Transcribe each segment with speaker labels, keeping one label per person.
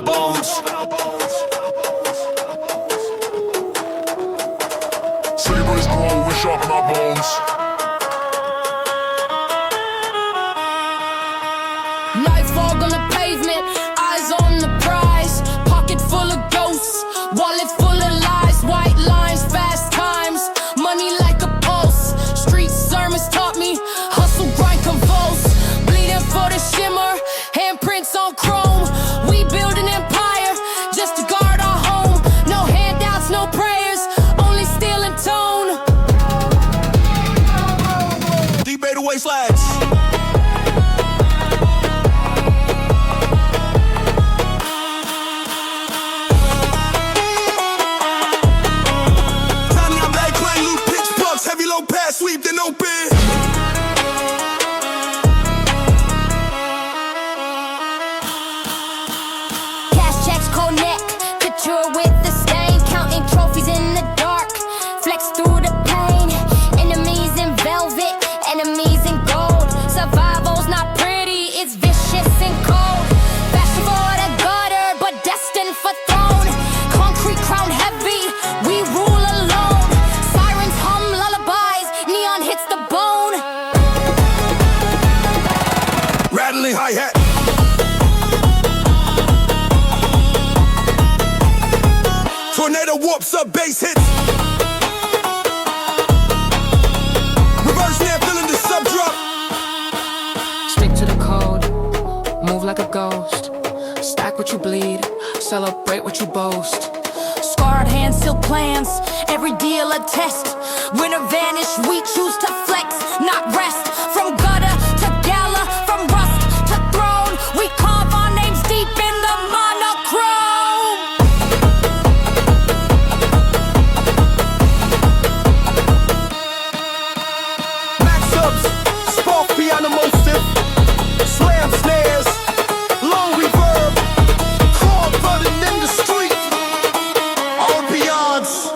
Speaker 1: bones.
Speaker 2: Sabers grow, we sharpen our bones.
Speaker 3: Nightfall on the pavement, eyes on the prize. Pocket full of ghosts, wallet full of lies. White lines, fast times, money like a pulse. Street sermons taught me, hustle, grind, convulse. Bleeding for the shimmer, handprints on chrome. We build an empire, just to guard our home. No handouts, no prayers, only steel and tone.
Speaker 1: Deep Beta wastelands. Sweep the open.
Speaker 3: Cash checks, connect, couture with the stain. Counting trophies in the dark, flex through the pain. Enemies in velvet, enemies in gold. Survival's not pretty, it's vicious and cold. Fashion for the gutter, but destined for throne. Concrete crown heavy, we rule alone. Sirens hum lullabies, neon hits the bone.
Speaker 1: Rattling hi-hat. Tornado warps up, bass hits. Reverse snare, feeling the sub drop.
Speaker 4: Stick to the code, move like a ghost. Stack what you bleed, celebrate what you boast.
Speaker 3: Scarred hands, still plans, every deal a test. Winner vanish, we choose to flex, not rest. From gutter to gala, from rust to throne, we carve our names deep in the monochrome.
Speaker 1: Max subs, spark piano motive. Slam snares, long reverb. Hard running in the street. All beyonds.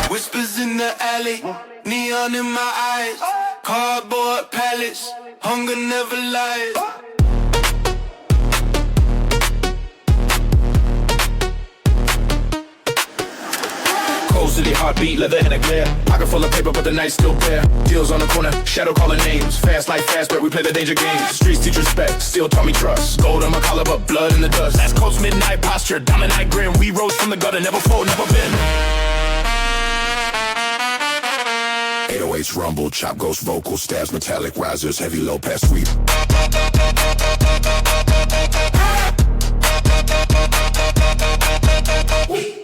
Speaker 1: Whispers in the alley, neon in my eyes. Cardboard palace, hunger never lies.
Speaker 5: Cold city heartbeat, leather in a glare. Pocket full of paper, but the night's still bare. Deals on the corner, shadow calling names. Fast like fast, but we play the danger game. Streets teach respect, still taught me trust. Gold on my collar, but blood in the dust. Last Coast midnight posture, diamond eye grin. We rose from the gutter, never fold, never been.
Speaker 2: 808s rumble, chop ghost vocal, stabs metallic risers, heavy low pass sweep.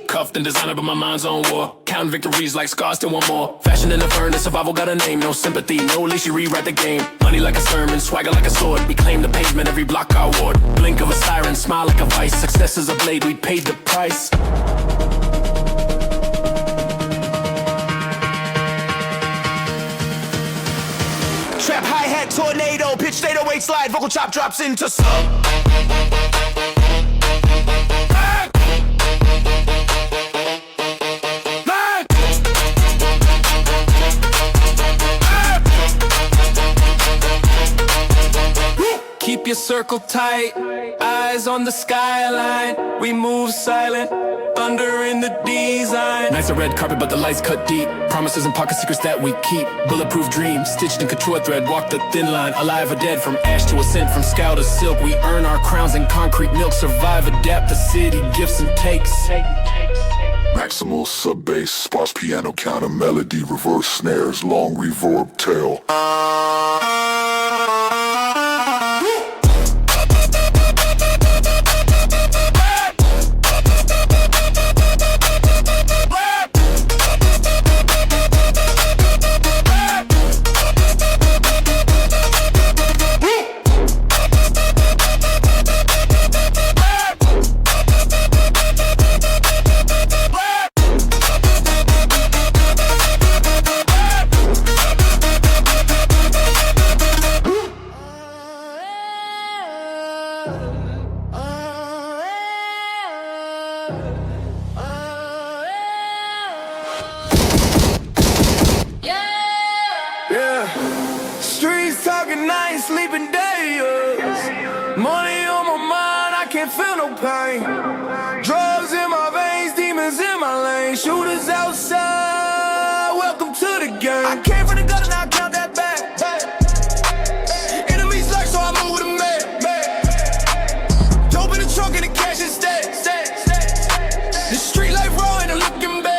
Speaker 5: Cuffed and designer, but my mind's on war. Counting victories like scars, still want more. Fashion in the furnace, survival got a name. No sympathy, no leash, you rewrite the game. Money like a sermon, swagger like a sword. We claim the pavement, every block our ward. Blink of a siren, smile like a vice. Success is a blade, we paid the price.
Speaker 1: Trap hi-hat, tornado, pitch 808 slide, vocal chop drops into sub.
Speaker 5: Keep your circle tight, eyes on the skyline. We move silent, thunder in the design. Nights a red carpet, but the lights cut deep. Promises and pocket secrets that we keep. Bulletproof dreams, stitched in couture thread. Walk the thin line, alive or dead. From ash to ascent, from scowl to silk. We earn our crowns in concrete milk. Survive, adapt the city, gifts and takes.
Speaker 2: Maximal sub bass, sparse piano counter melody, reverse snares, long reverb tail.
Speaker 1: Yeah. Streets talking, I ain't sleeping days. Money on my mind, I can't feel no pain. Drugs in my veins, demons in my lane. Shooters outside, welcome to the game. I came from the gutter, now I count that back. Enemies lurk, so I move with a man. Dope in the trunk and the cash is stay. The street life raw and I'm looking back.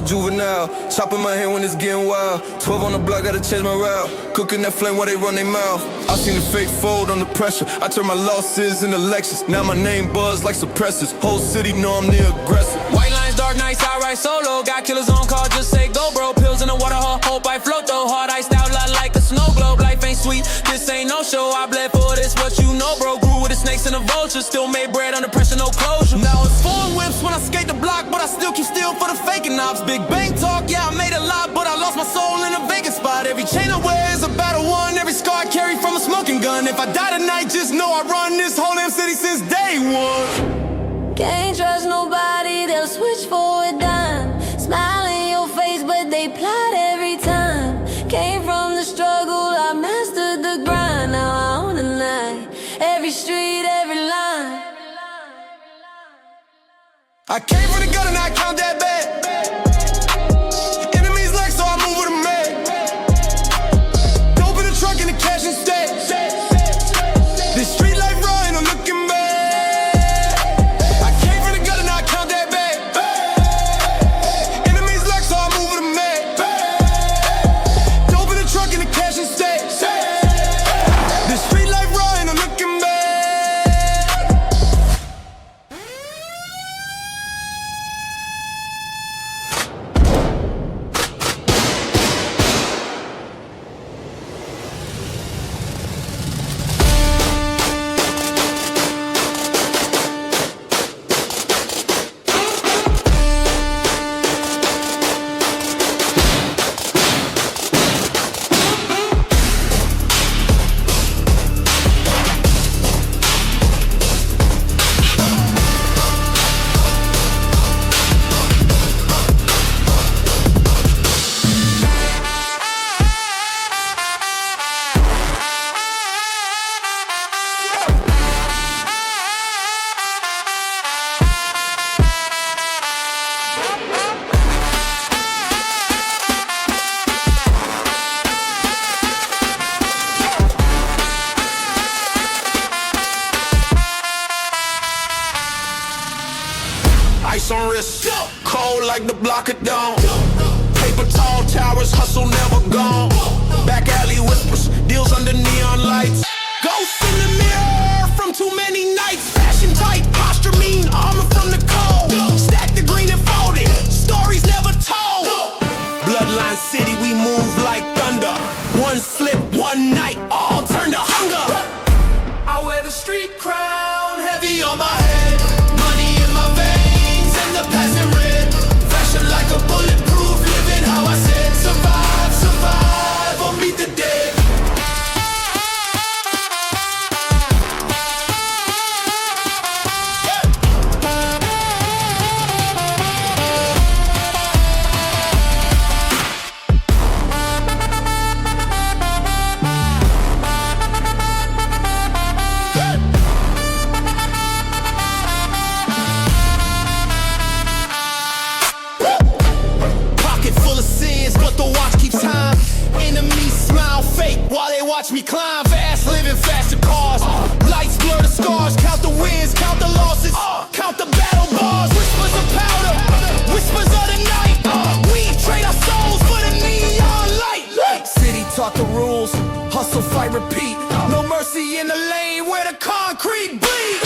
Speaker 1: Juvenile, chopping my hand when it's getting wild. 12 on the block, gotta change my route. Cooking that flame while they run their mouth. I seen the fake fold under pressure. I turn my losses into lectures. Now my name buzz like suppressors. Whole city know I'm the aggressor.
Speaker 5: White lines, dark nights, I ride solo. Got killers on call, just say go, bro. Pills in the water, hope I float though. Hard iced out like a snow globe. Life ain't sweet, this ain't no show. I bled for this, what you know, bro. Grew with the snakes and the vultures. Still made bread under pressure, no closure. Now it's foreign whips when I skate the block, but I still keep still for the faking ops. Big bang talk, yeah, I made a lot, but I lost my soul in a vacant spot. Every chain I wear is a battle won. Every scar I carry from a smoking gun. If I die tonight, just know I run this whole damn city since day one.
Speaker 3: Can't trust nobody, they'll switch for a dime. Smile in your face, but they plot every time. Came from the struggle, I mastered the grind. Now I own the line, every street, every line.
Speaker 1: I came from the gutter, now I count that back. Enemies lurk, so I move with a man. Dope in the trunk and the cash and stay. This street life raw and I'm looking back. I came from the gutter, now I count that back. Enemies lurk, so I move with a man. Dope in the trunk and the cash and stay. This street life raw and I'm looking back. Ice on wrist, cold like the block of dawn. Paper tall towers, hustle never gone. Back alley whispers, deals under neon lights. Ghosts in the mirror from too many nights. Fashion tight, posture mean, armor from the cold. Stack the green and fold it, stories never told. Bloodline city, we move like thunder. One slip, one night, all turn to hunger. I wear the street crown, heavy on my head. Money in my veins and the passing red. Fashion like a bulletproof, living how I said. Survive, survive, or meet the dead. Watch me climb fast, living faster cars. Lights blur the scars, count the wins, count the losses, count the battle bars. Whispers of powder, whispers of the night. We trade our souls for the neon light. City taught the rules, hustle, fight, repeat. No mercy in the lane where the concrete bleed.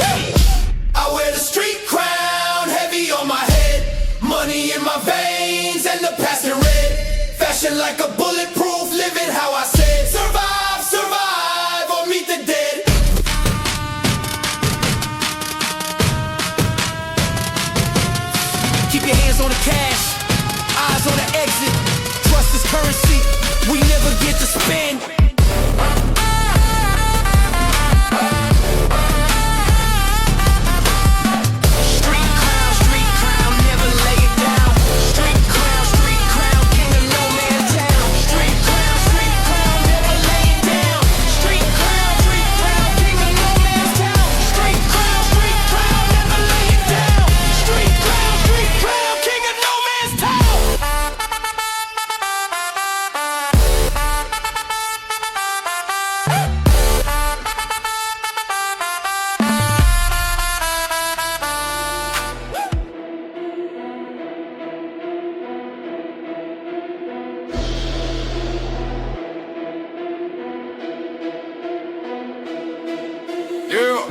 Speaker 1: I wear the street crown, heavy on my head. Money in my veins and the passing red. Fashion like a bulletproof, living how I said. Survive, survive, or meet the dead. cash, eyes on the exit. Trust is currency, we never get to spend. Street crown, never lay it down. Street crown, king of no man's town. Street crown, never lay it down. Street crown, king of no man's town. Street crown, never lay it down. Street crown, king of no man's town.
Speaker 2: Yeah.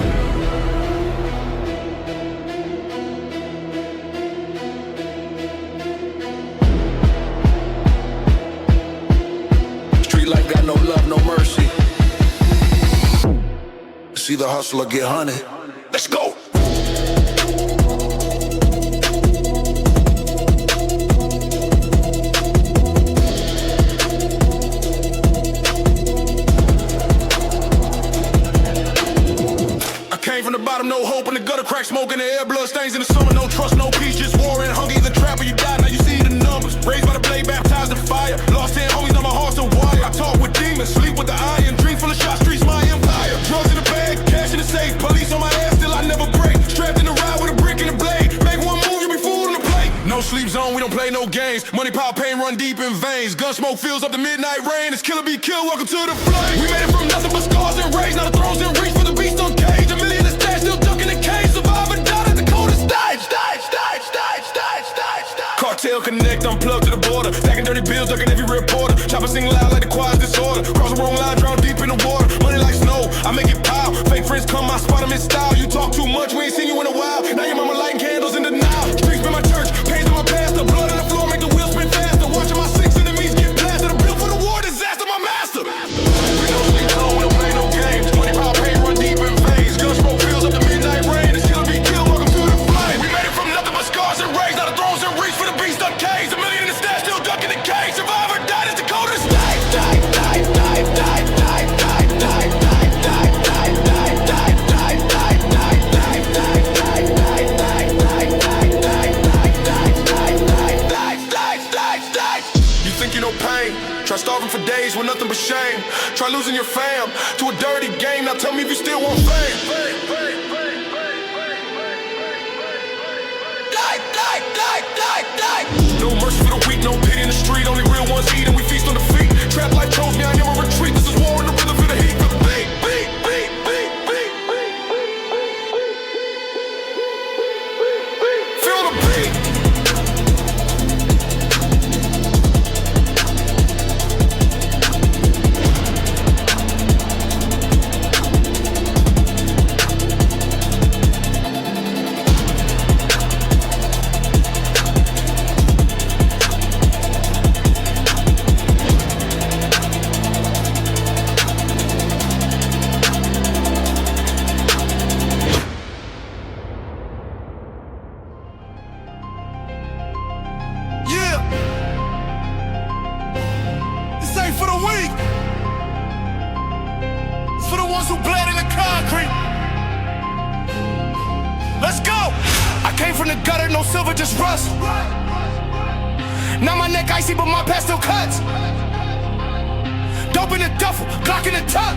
Speaker 1: Street life got no love, no mercy.
Speaker 2: See the hustler get honey. Let's go.
Speaker 1: I came from the bottom, no hope in the gutter, crack smoke in the air, blood stains in the summer, no trust, no peace, just war and hunger, either trap or you die, now you see the numbers. Raised by the blade, baptized in fire, lost 10 homies, now my heart's a wire. I talk with demons, sleep with the iron, dream full of shots, streets my empire. Drugs in the bag, cash in the safe, police on my ass, still I never break. Strapped in the ride with a brick and a blade, make one move, you be fooled in the plate. No sleep zone, we don't play no games, money, power, pain run deep in veins. Gun smoke fills up the midnight rain, it's killer be killed, welcome to the flame. We made it from nothing but scars and rage, now the thrones in reach for the beast on cage. A million is stashed, still ducking the cage, survivor died at the coldest stage. Cartel connect, unplugged to the border, stacking dirty bills, ducking every reporter. Chopper sing loud like the choir's disorder, cross the wrong line, drown deep in the water. Money like snow, I make it pile, fake friends come, I spot them in style. You talk too much, we ain't seen you in a while, now your mama lighting candles in the Nile. Streets been my church, pains on my pastor, blood on the floor, make the wheels spin faster. Watching my six enemies get blasted, I'm built for the war, disaster, my master. We don't sleep zone, we don't play no games, money, power, pain run deep in veins. Gun smoke fills up the midnight rain, it's killer be killed, welcome to the flame. We made it from nothing but scars and rage, now the thrones in reach for the beast on cage. A million in the stash, still ducking the cage, survivor died at the coldest stage. You think you know pain? Try starving for days with nothing but shame. Try losing your fam to a dirty game. Now tell me if you still want fame. No mercy for the weak, no pity in the street. Only real ones eat and we feast on defeat. Trap life chose me, I never retreat. This is war in the rhythm for the heat. For the beat, beat, beat, beat, beat, beat. Feel the beat. Silver just rust. Now my neck icy, but my past still cuts. Dope in the duffel, Glock in the tuck.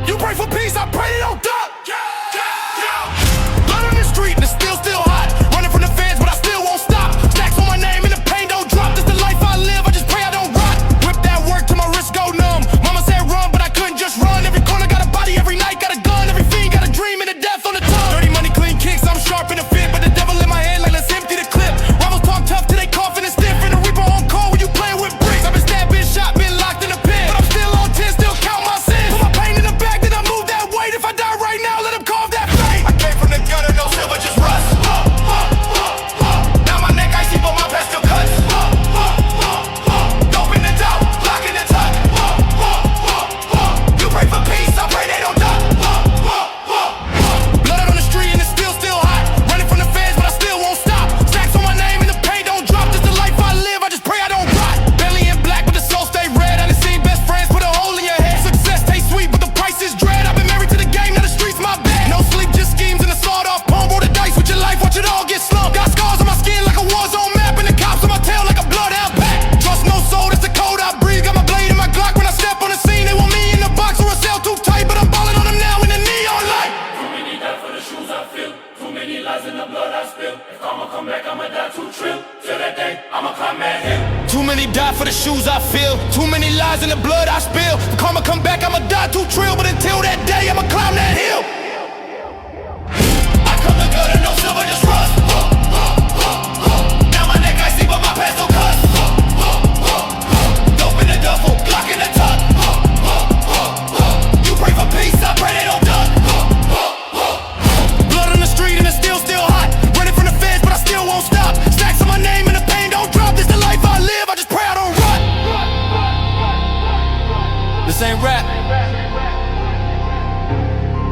Speaker 1: You pray for peace, I pray they don't duck. Blood on the street and it's still hot. Running from the feds, but I still won't stop. Stacks on my name and the pain don't drop. This the life I live, I just pray I don't rot. Whip that work till my wrist go numb. Mama said run, but I couldn't just run. Every corner got a body, every night got a gun. Every fiend got a dream and a death on the tongue. Dirty money, clean kicks, I'm sharp in the fit, but the devil in my hand like let's empty the clip. Rivals talk tough till they coughin' and stiff. And the reaper on call when you playin' with bricks. I've been stabbed, been shot, been locked in the pit, but I'm still on 10, still count my sins. Put my pain in the bag, then I move that weight. If I die right now,
Speaker 6: lies in the blood I spill. If I'ma come back, I'ma die too trill. Till that day, I'ma come at him.
Speaker 1: Too many die for the shoes I feel. Too many lies in the blood I spill. If karma come back, I'ma die too trill. But until that day, I'ma climb that hill. I come to good and no silver, just rust. Now my neck icy, but my pants don't cut. Dope in the duffel, Glock in the tuck. You pray for peace, I pray they don't duck. Blood on the street and it's still hot. Running from the feds, but I still won't stop. Stacks on my name and the pain don't drop. This the life I live, I just pray I don't rot. This ain't rap.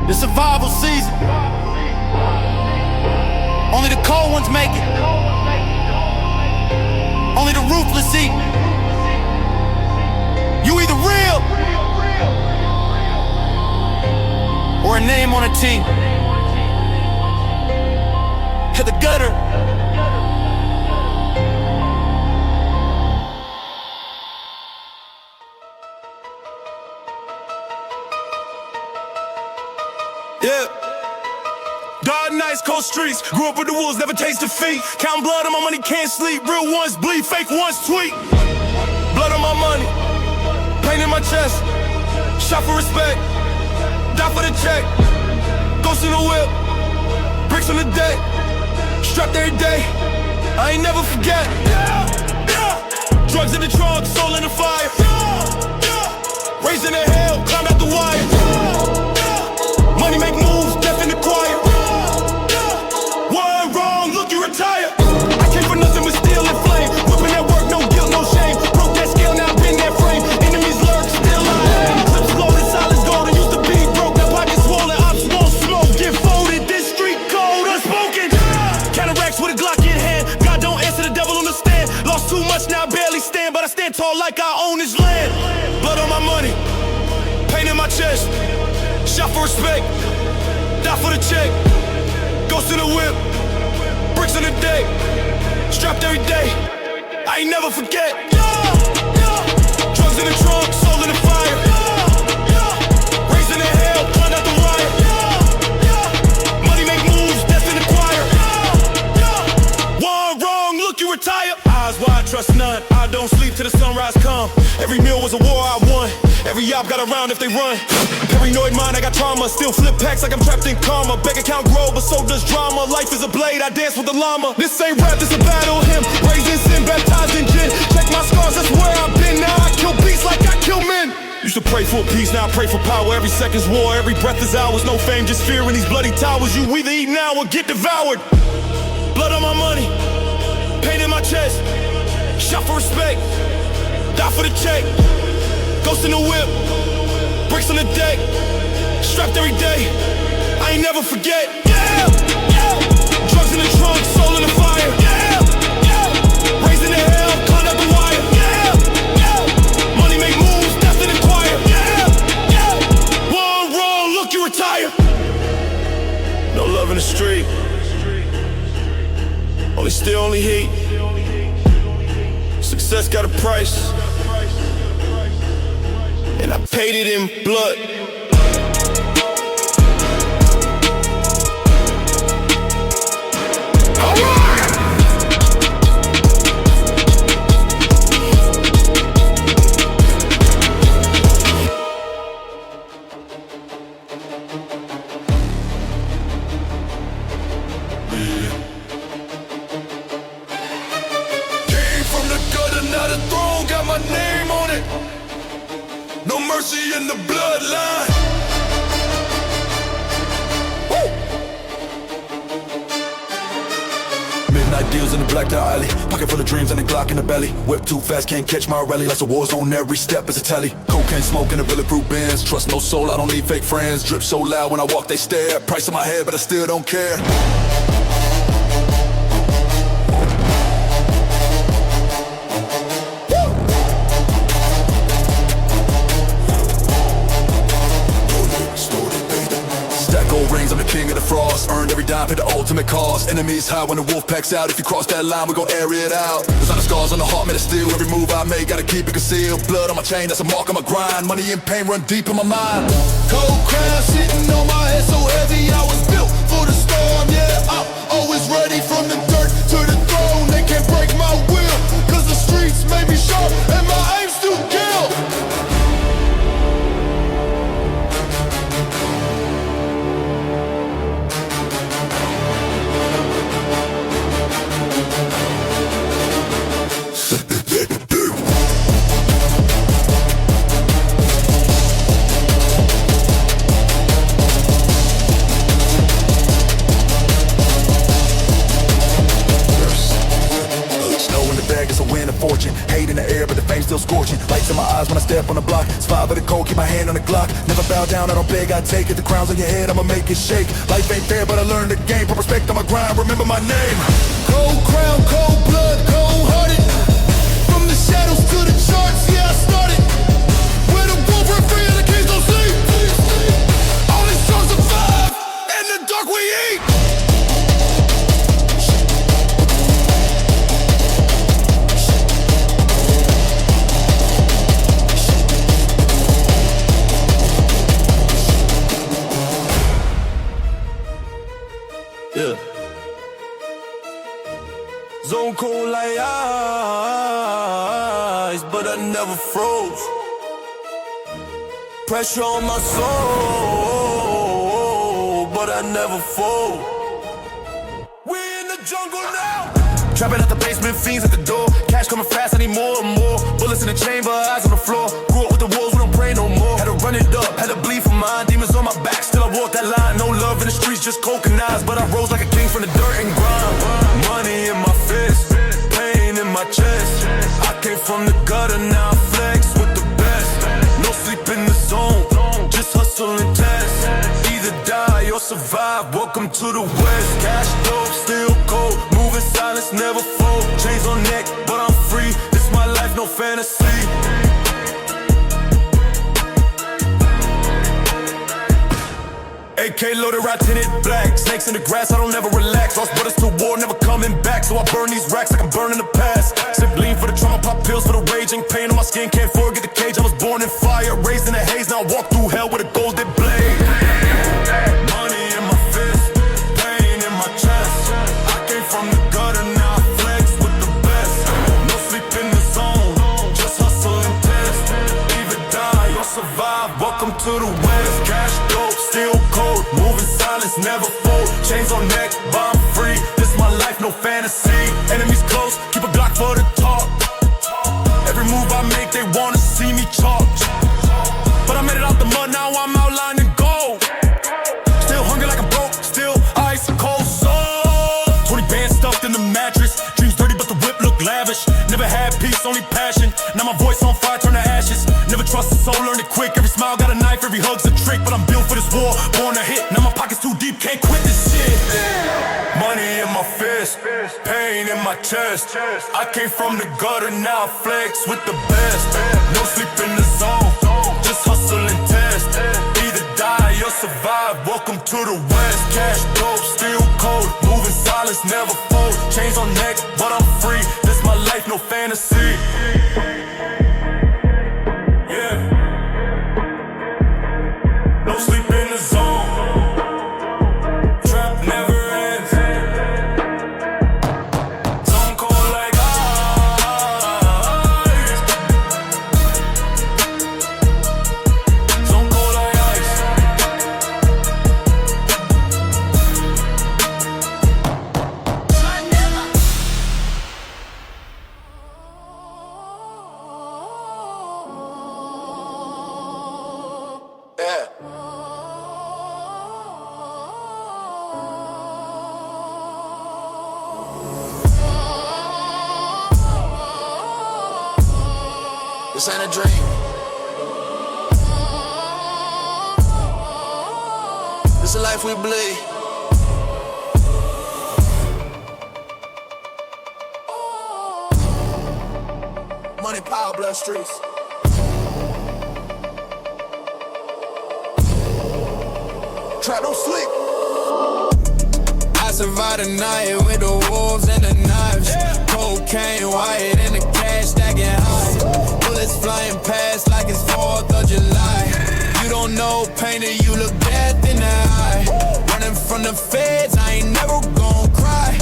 Speaker 1: This survival season. Only the cold ones make it. Only the ruthless eat. You either real or a name on a team. Hit the gutter. Yeah. Dark nights, cold streets. Grew up with the wolves, never taste defeat. Counting blood on my money, can't sleep. Real ones bleed, fake ones tweet. Blood on my money, pain in my chest. Shot for respect, die for the check. Ghost in the whip, bricks on the deck. Strapped every day, I ain't never forget. Drugs in the trunk, soul in the fire. Raising the hell, climb out the wire. Money make moves, death in the choir. One wrong, look, you retire. I came for nothing but steel and flame. Whipping that work, no guilt, no shame. Broke that scale, now been that frame. Enemies lurk, still I am. Clips loaded, silence golden. Used to be broke, now pockets swollen. Ops won't smoke, get folded. This street code, unspoken. Cataracts with a Glock in hand. God don't answer, the devil on the stand. Lost too much, now I barely stand. But I stand tall like I own this land. Blood on my money, pain in my chest. Shot for respect, die for the check. Ghost in the whip, bricks on the deck. Strapped every day, I ain't never forget. Drugs in the trunk, soul in the fire. Raising the hell, climb out the wire. Money make moves, death in the choir. One wrong, look, you retire. Eyes wide, trust none. I don't sleep till the sunrise come. Every meal was a war I won. Every op got around if they run. Paranoid mind, I got trauma. Still flip packs like I'm trapped in karma. Bank account grow, but so does drama. Life is a blade, I dance with the llama. This ain't rap, this a battle hymn. Raised in sin, baptized in gin. Check my scars, that's where I've been. Now I kill beasts like I kill men. Used to pray for peace, now I pray for power. Every second's war, every breath is ours. No fame, just fear in these bloody towers. You either eat now or get devoured. Blood on my money, pain in my chest. Shot for respect, die for the check. Ghost in the whip, bricks on the deck. Strapped every day, I ain't never forget. Drugs in the trunk, soul in the fire. Raising the hell, climb out the wire. Money make moves, death in the choir. One wrong, look, you retire. No love in the street, only still, only heat. Success got a price, and I paid it in blood. Mercy in the bloodline. Woo! Midnight deals in the blacked out alley. Pocket full of dreams and a Glock in the belly. Whip too fast, can't catch my rally. Like a war zone, every step is a tally. Cocaine smoke in a bulletproof Benz. Trust no soul, I don't need fake friends. Drip so loud when I walk, they stare. Price on my head, but I still don't care.
Speaker 7: chains, I'm the king of the frost. Earned every dime, paid the ultimate cost. Enemies high when the wolf packs out. If you cross that line, we gon' air it out. There's not scars on the heart made of steel. Every move I make, gotta keep it concealed. Blood on my chain, that's a mark on my grind. Money and pain run deep in my mind.
Speaker 1: Cold crown sitting on my head so heavy, I was built for the storm, yeah. I'm always ready from the dirt to the throne. They can't break my will, cause the streets made me sharp and my aim's to kill.
Speaker 7: Fortune, hate in the air, but the fame's still scorching. Lights in my eyes when I step on the block. It's 5 of the cold, keep my hand on the Glock. Never bow down, I don't beg, I take it. The crown's on your head, I'ma make it shake. Life ain't fair, but I learned the game. Put respect on my grind, remember my name.
Speaker 1: Cold crown, cold blood, cold hearted. From the shadows to the charts, yeah, I started. Where the wolf are free and the kings don't sleep. Only strong survive, in the dark we eat. Yeah. Zone cold like ice, but I never froze. Pressure on my soul, but I never fold. We in the jungle now. Trapping out the basement, fiends at the door. Cash coming fast, I need more and more. Bullets in the chamber, eyes on the floor. Grew up with the wolves, we don't pray no more. Had to run it up, had to bleed for mine. Demons on my back, still I walk that line. No love in the streets, just coking eyes. But I rose like a king from the dirt and grime. Money in my fist, pain in my chest. I came from the gutter, now I flex with the best. No sleep in the zone, just hustle and test. Either die or survive, welcome to the west. Cash dope, still cold, moving silence, never fold. Chains on neck, but I'm free, this my life, no fantasy. AK loaded, right tinted black. Snakes in the grass, I don't ever relax. Lost brothers to war, never coming back. So I burn these racks like I'm burning the past. Sip lean for the trauma, pop pills for the raging. Pain on my skin, can't forget the cage. I was born in fire, raised in the haze. Now I walk through hell with a golden blade. Money in my fist, pain in my chest. I came from the gutter, now I flex with the best. No sleep in the zone, just hustle and test. Either die or survive, welcome to the west. Cash dope, still cold, moving silence, never fold. Chains on neck, but I'm free, this my life, no fantasy. Enemies close, keep a Glock for the talk. Every move I make, they wanna see me chalked. But I made it out the mud, now I'm outlined in gold. Still hungry like I'm broke, still ice cold soul. 20 bands stuffed in the mattress. Dreams dirty, but the whip look lavish. Never had peace, only passion. Now my voice on fire, turn to ashes. Never trust a soul, learn it quick. Every smile got a knife, every hug's a trick. But I'm built for this war, born to hit. Now my pocket's too deep, can't quit this shit. Money in my fist, pain in my chest. I came from the gutter, now I flex with the best. No sleep in the zone, just hustle and test. Either die or survive, welcome to the west. Cash dope, still cold, moving silence, never fold. Chains on neck, but I'm free, this my life, no fantasy. Yeah. No sleep in the zone. Trap never ends. Zone cold like ice. Zone cold like ice. Yeah. This ain't a dream. This a life we bleed. Money, power, blood, streets. Trap, don't sleep. survived the night with the wolves and the knives. Cocaine white and the cash stacking high. Bullets flying past like it's 4th of July. You don't know pain till you look death in the eye. Running from the feds, I ain't never gon' cry.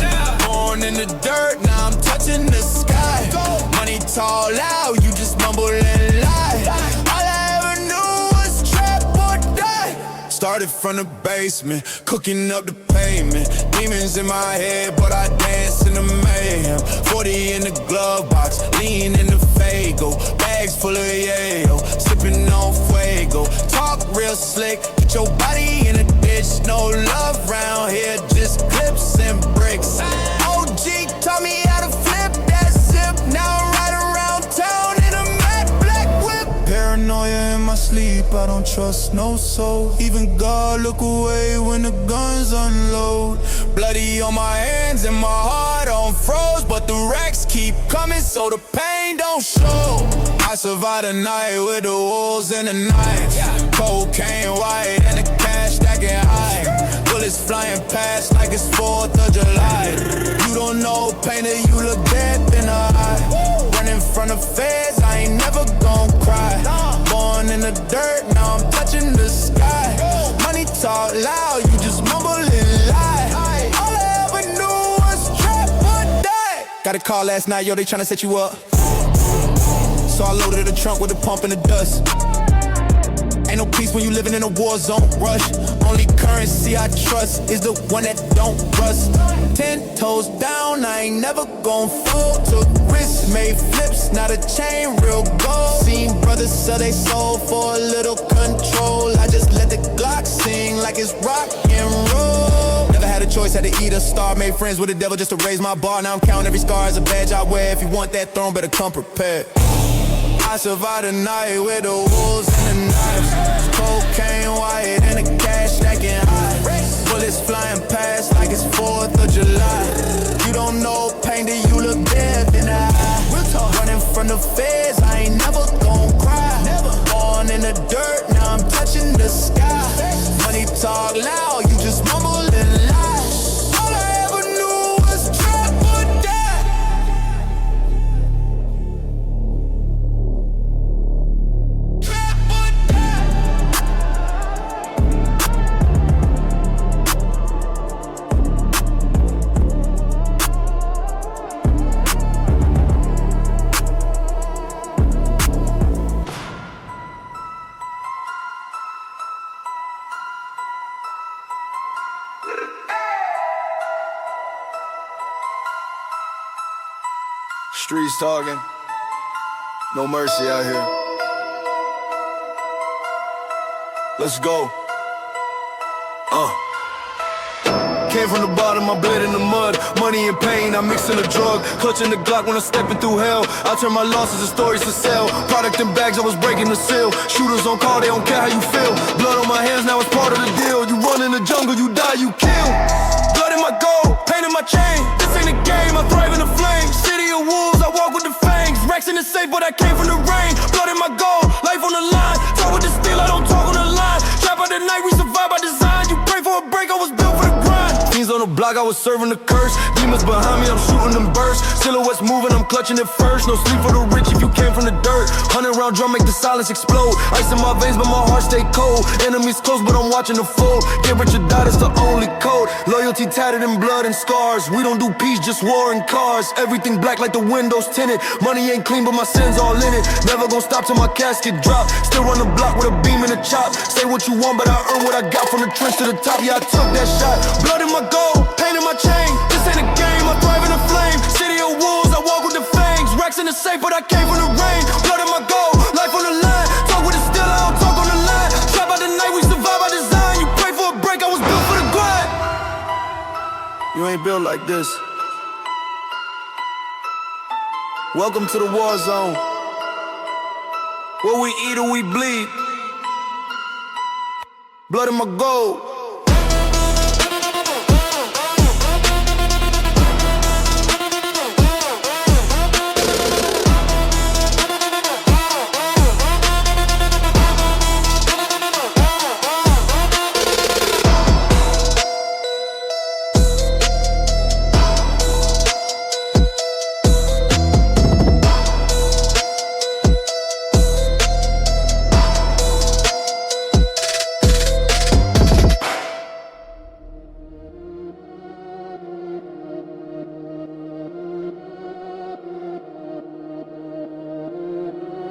Speaker 1: Born in the dirt, now I'm touching the sky. Money tall loud, you just mumble and lie. All I ever knew was trap or die. Started from the basement, cooking up the pavement. Demons in my head, but I dance in the mayhem. 40 in the glove box, lean in the Fago. Bags full of yayo, sipping on Fuego. Talk real slick, put your body in a ditch. No love round here, just clips and bricks. OG taught me how to flip that zip. Now I'm riding around town in a matte black whip. Paranoia in my sleep, I don't trust no soul. Even God look away when the guns unload. Bloody on my hands and my heart on froze, but the racks keep coming so the pain don't show. I survived the night with the wolves and the knives. Cocaine white and the cash stacking high. Bullets flying past like it's 4th of July. You don't know pain till you look death in the eye. Running from the feds, I ain't never gon' cry. Born in the dirt, now I'm touching the sky. Money talk loud, you just mumble and lie. All I ever knew was trap or die. Got a call last night, yo, they tryna set you up. So I loaded the trunk with a pump and the dust. Ain't no peace when you living in a war zone. Rush, only currency I trust is the one that don't rust. 10 toes down, I ain't never gon' fold. Took risks, made flips, not a chain, real gold. Seen brothers sell they soul for a little control. I just let the Glock sing like it's rock and roll. Never had a choice, had to eat or starve. Made friends with the devil just to raise my bar. Now I'm counting every scar as a badge I wear. If you want that throne, better come prepared. I survived the night with the wolves and the knives. Cocaine white and the cash stacking high. Bullets flying past like it's 4th of July. You don't know pain till you look death in the eye. Running from the feds, I ain't never gon' cry. Born in the dirt, now I'm touching the sky. Money talk loud, you just mumble and lie. All I ever knew was trap or die.
Speaker 8: Streets talking, no mercy out here. Let's go. Came from the bottom, I bled in the mud. Money and pain, I mix in a drug. Clutching the Glock when I'm stepping through hell. I turn my losses to stories to sell. Product in bags, I was breaking the seal. Shooters on call, they don't care how you feel. Blood on my hands, now it's part of the deal. You run in the jungle, you die, you kill. Blood in my gold, pain in my chain. This ain't a game, I thrive in the flames. City of wolves, I walk with the fangs. Racks in the safe, but I came from the rain. Blood in my gold, life on the line. Talk with the steel, I don't talk on the line. Trap out the night, we survive by design. You pray for a break, I was built for the grind. Fiends on the block, I was serving the curse. Demons behind me, I'm shooting them bursts. Silhouettes moving, I'm clutching it first. No sleep for the rich if you came from the dirt. 100-round drum make the silence explode. Ice in my veins, but my heart stay cold. Enemies close, but I'm watching the fold. Get rich or die, that's the only code. Loyalty tattered in blood and scars. We don't do peace, just war and cars. Everything black like the windows tinted. Money ain't clean, but my sins all in it. Never gonna stop till my casket drop. Still run the block with a beam and a chop. Say what you want, but I earn what I got. From the trench to the top, yeah, I took that shot. Blood in my gold, pain in my chain. This ain't a game, I thrive in the flame. City of wolves, I walk with the fangs. Racks in the safe, but I came from the rain. Blood in my gold, life on the line. Talk with the steel, I don't talk on the line. Trap out the night, we survive by design. You pray for a break, I was built for the grind. You ain't built like this. Welcome to the war zone. What we eat or we bleed. Blood in my gold.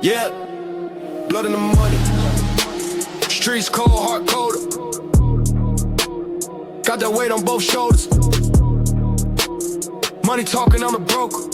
Speaker 8: Yeah, blood in the money. Streets cold, heart colder. Got that weight on both shoulders. Money talking, I'm a broker.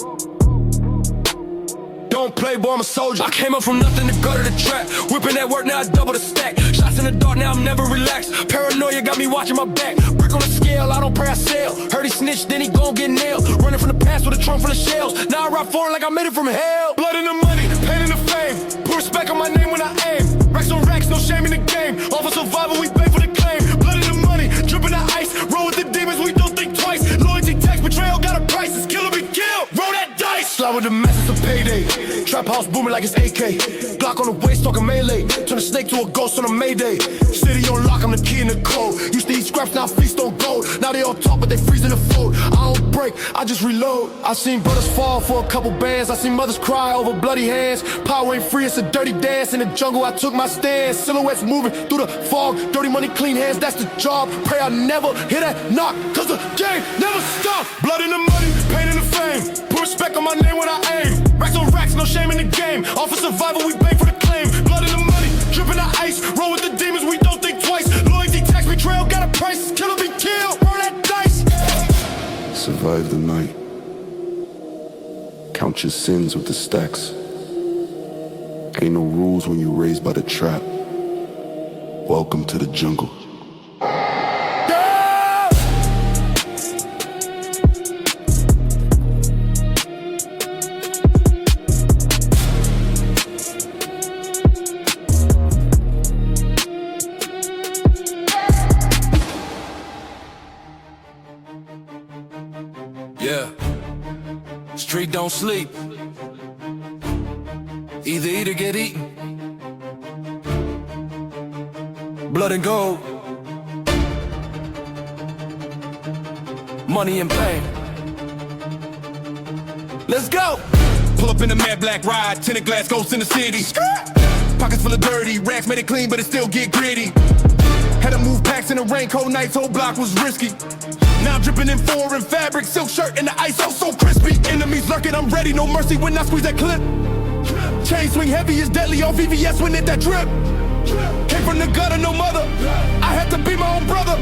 Speaker 8: Don't play, boy, I'm a soldier. I came up from nothing to go to the trap. Whipping that work, now I double the stack. Shots in the dark, now I'm never relaxed. Paranoia got me watching my back. Brick on the scale, I don't pray, I sell. Heard he snitched, then he gon' get nailed. Running from the past with a trunk full of shells. Now I rap foreign like I made it from hell. Blood in the money, pain in the fame. Put respect on my name when I aim. Racks on racks, no shame in the game. All for survival, we pay for the claim. Blood in the money, dripping the ice. Roll with the demons, we don't think twice. Loyalty, tax, betrayal, got a price. It's killer, be killed. Roll that dice. Slide with the masses of payday. Trap house booming like it's AK. Glock on the waist, talking melee. Turn a snake to a ghost on a Mayday. City on lock, I'm the key in the code. Used to eat scraps, now feast on gold. Now they all talk, but they freeze in the fold. I don't break, I just reload. I seen brothers fall for a couple bands. I seen mothers cry over bloody hands. Power ain't free, it's a dirty dance. In the jungle, I took my stand. Silhouettes moving through the fog. Dirty money, clean hands, that's the job. Pray I never hear that knock, cause the game never stop. Blood in the money, pain in the fame. Put respect on my name when I aim. Racks on racks, no shame in the game. All for survival, we bang for the claim. Blood in the money, dripping the ice. Roll with the demons, we don't think twice. Loyalty, tax, betrayal, got a price. Killer be killed, roll that dice.
Speaker 9: Survive the night. Count your sins with the stacks. Ain't no rules when you raised by the trap. Welcome to the jungle.
Speaker 8: Yeah, street don't sleep. Either eat or get eaten. Blood and gold. Money and pain. Let's go. Pull up in a mad black ride, tinted glass ghosts in the city. Pockets full of dirty, racks made it clean, but it still get gritty. Had to move packs in a raincoat nights, whole block was risky. Now I'm dripping in foreign fabric, silk shirt and the ice, oh so crispy. Enemies lurking, I'm ready, no mercy when I squeeze that clip. Chain swing heavy is deadly on VVS when it that drip. Came from the gutter, no mother. I had to be my own brother.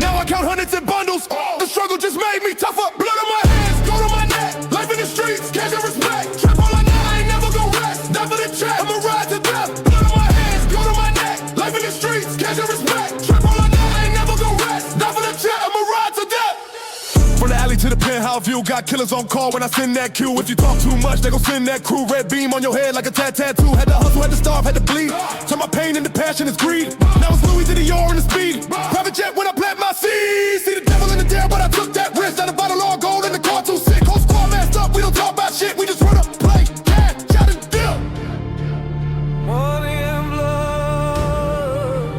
Speaker 8: Now I count hundreds in bundles. The struggle just made me tougher. Blood on my hands, gold on my neck. Life in the streets, cash and respect. Trap all I know, I ain't never gon' rest. Die for the trap, I'ma ride to death. Blood on my hands, gold on my neck. Life in the streets, cash and respect. Trap all I know, I ain't never gon' rest. Die for the trap, I'ma ride to death. From the alley to the penthouse view, got killers on call when I send that cue. If you talk too much, they gon' send that crew. Red beam on your head like a tattoo. Had to hustle, had to starve, had to bleed. Turn my pain into passion, it's greed. Now it's Louis to the Dior and the speed. Private jet when I plant my seeds. See the devil in the dare, but I took that risk. Had a bottle all gold in the car too sick. Whole squad masked up, we don't talk about shit. We just run up, play, cash, shot and deal. Money and blood,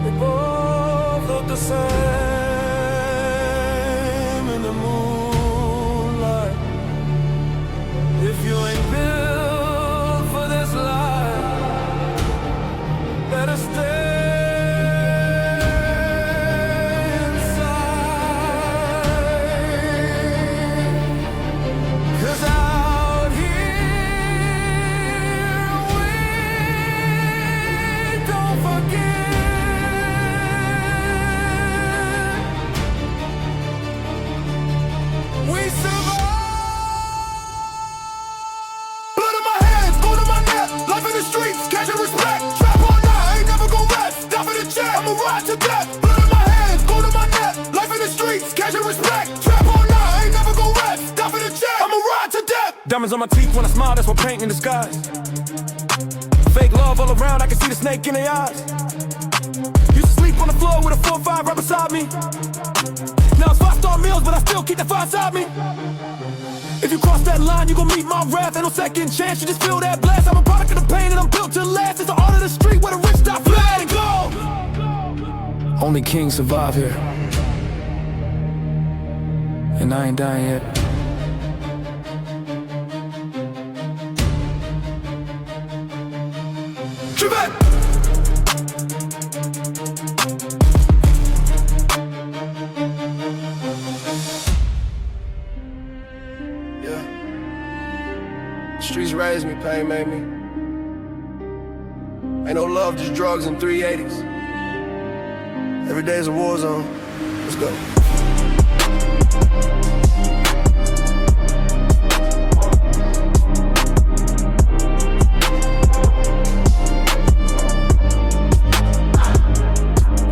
Speaker 8: they both look the same. If you ain't built for this life, better stay inside. 'Cause out here we don't forget. We survive. Life in the streets, cash and respect. Trap all night, I ain't never gon' rest. Die for the check, I'ma ride to death. Blood in my hands, gold in my neck. Life in the streets, cash and respect. Trap all night, I ain't never gon' rest. Die for the check, I'ma ride to death. Diamonds on my teeth when I smile, that's what paint in the skies. Fake love all around, I can see the snake in their eyes. Used to sleep on the floor with a 4-5 right beside me. Now it's 5-star meals, but I still keep the fire inside me. If you cross that line, you gon' meet my wrath. Ain't no second chance, you just feel that blast. I'm a product of the pain and I'm built to last. It's the art of the street where the rich die flat and go. Only kings survive here, and I ain't dying yet. Trap. Streets raised me, pain made me. Ain't no love, just drugs and 380s. Every day's a war zone. Let's go.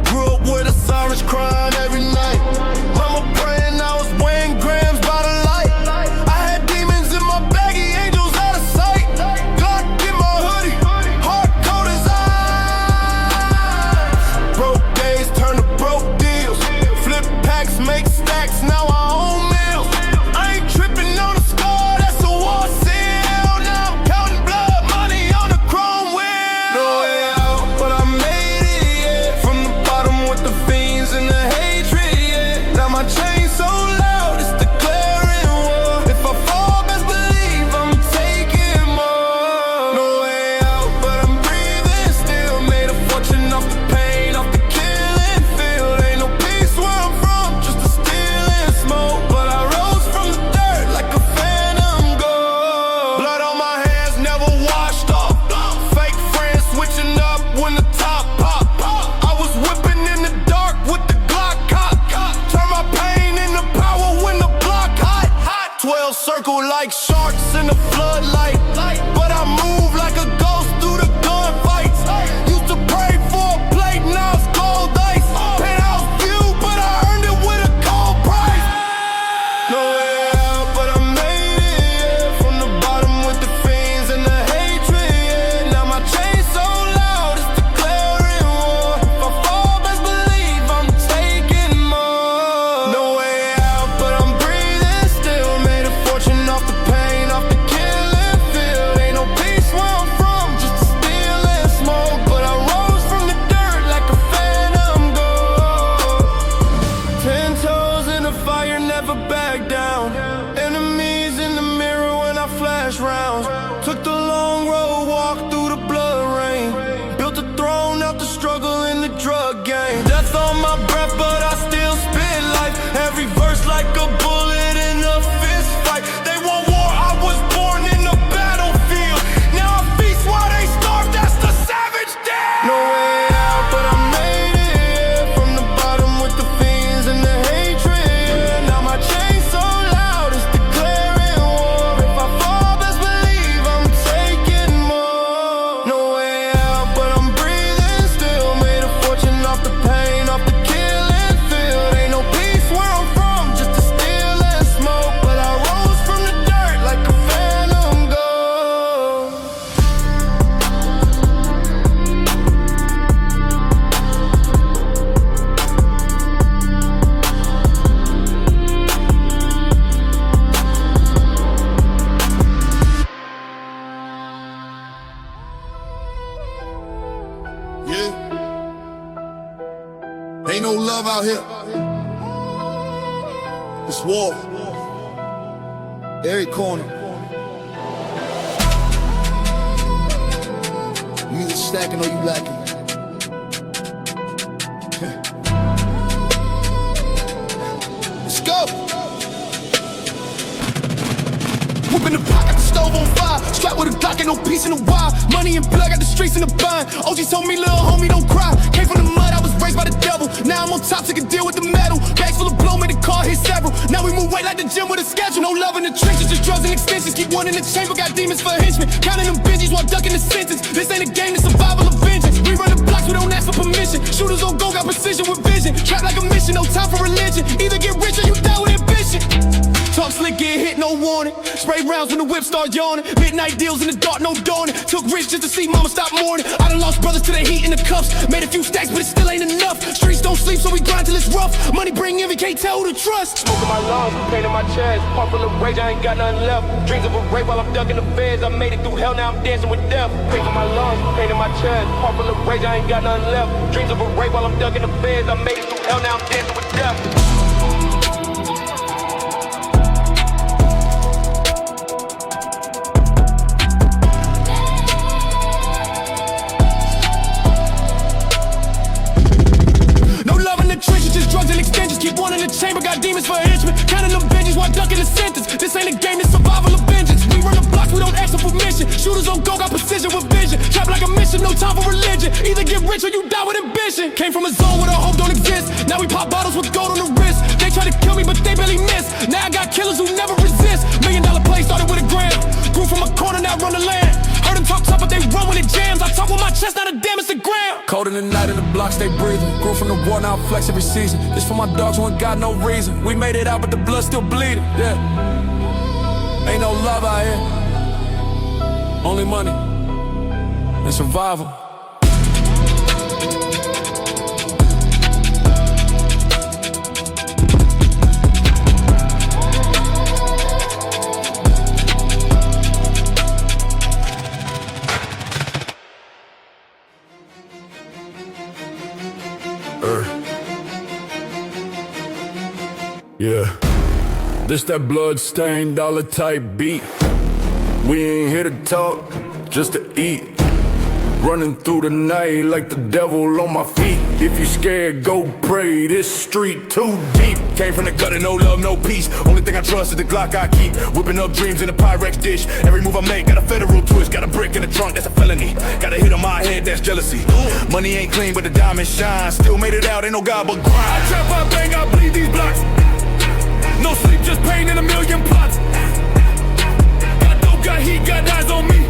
Speaker 8: Grew up with a sirens crying every night. Mama praying I was weighing grams by the light. I had demons in my baggy, angels out of sight. God in my hoodie, hard cold as ice. Broke days turn to broke deals. Flip packs, make stacks, now I own meals. I ain't tripping on the score, that's a war seal. Now I'm counting blood money on the chrome wheel. No way out, but I made it, yeah. From the bottom with the fiends and the hatred, yeah. Now my chain so loud, it's declaring war. If I fall, best believe I'm taking more. No way out, but I'm breathing still. Made a fortune off the pain, off the killing field. Ain't no peace where I'm from, just a stealing smoke. But I rose from the dirt like a phantom ghost. Blood on my hands, never washed off. Fake friends switching up when the top pop. I was whipping in the dark with the Glock cock. Turn my pain into power when the block hot. 12 circle like sharks in the floodlight. But I move like a ghost through the gunfights. Used to pray for a plate, now it's cold ice. Penthouse view, but I earned it with a cold price. No way out, but I made it, yeah. From the bottom with the fiends and the hatred, yeah. Now my chain so loud, it's declaring war. If I fall, best believe I'm taking more. No way out, but I'm breathing still. Made a fortune off the pain, off the killing field. Ain't no peace where I'm from, just a stealing smoke. But I rose from the dirt like a phantom ghost. 10 toes in the fire, never back down. Enemies in the mirror when I flash rounds. Took the long road, walked through the blood rain. Built a throne out the struggle in the drug game. Death on my breath, but I still spit life. Every verse like a bullet in a fist fight. They want war, I was born in the battlefield. Now I feast while they starve, that's the savage death. No way out, but I made it, yeah. From the bottom with the fiends and the hatred, yeah. Now my chain so loud, it's declaring war. If I fall, best believe I'm taking more. No way out, but I'm breathing still. Made a fortune off the pain, off the killing field. Ain't no peace where I'm from, just a stealing smoke. But I rose from the dirt like a phantom ghost.
Speaker 2: Yeah. Ain't no love out here. It's war. Every corner. You either stacking or you lacking. Let's go.
Speaker 8: Whooping the pot, got the stove on fire. Strapped with a Glock, ain't no peace in the wild. Money and blood, got the streets in the bind. OG told me, little homie, don't cry. Came from the mud, I was raised by the devil. Now I'm on top, took a deal with the metal. Bags full of blow, made the car hit several. Now we move weight like the gym with a schedule. No love in the trenches, just drugs and extensions. Keep one in the chamber, got demons for henchmen. Counting them Benjis while ducking the sentence. This ain't a game, it's survival of vengeance. We run the blocks, we don't ask for permission. Shooters on go, got precision with vision. Trap like a mission, no time for religion. Either get rich or you die with ambition. Talk slick, get hit, no warning. Spray rounds when the whip start yawning. Midnight deals in the dark, no dawning. Took risks just to see mama stop mourning. I done lost brothers to the heat in the cuffs. Made a few stacks, but it still ain't enough. Streets don't sleep, so we grind till it's rough. Money bring envy, can't tell who to trust.
Speaker 10: Smoke in my lungs, pain in my chest. Heart full of rage, I ain't got nothing left. Dreams of a rape while I'm ducking the feds. I made it through hell, now I'm dancing with death. Pain in my lungs, pain in my chest. Heart full of rage, I ain't got nothing left. Dreams of a rape while I'm ducking the feds. I made it through hell, now I'm dancing with death.
Speaker 8: Drugs and extensions, keep one in the chamber, got demons for henchmen. Counting them Benjis while ducking the sentence. This ain't a game, it's survival of vengeance. We run the blocks, we don't ask for permission. Shooters on go, got precision with vision. Trap like a mission, no time for religion.
Speaker 5: rich or you die with ambition. Came from a zone where the hope don't exist. Now we pop bottles with gold on the wrist. They try to kill me, but they barely miss. Now I got killers who never resist. $1 million play started with a gram. Grew from a corner, now run the land. Heard them talk tough, but they run when it jams. I talk with my chest, not a damn Instagram.
Speaker 11: Cold in the night in the blocks, they breathing. Grew from the war, now I flex every season. This for my dogs who ain't got no reason. We made it out, but the blood still bleeding. Yeah. Ain't no love out here. Only money and survival.
Speaker 2: Yeah, this that blood-stained dollar type beat. We ain't here to talk, just to eat. Running through the night like the devil on my feet. If you scared, go pray, this street too deep. Came from the gutter, no love, no peace. Only thing I trust is the Glock I keep. Whipping up dreams in a Pyrex dish. Every move I make got a federal twist. Got a brick in the trunk, that's a felony. Got a hit on my head, that's jealousy. Money ain't clean, but the diamond shine. Still made it out, ain't no God but grind. I trap, I bang, I bleed these blocks. No sleep, just pain in a million plots. Got dope, got heat, got eyes on me.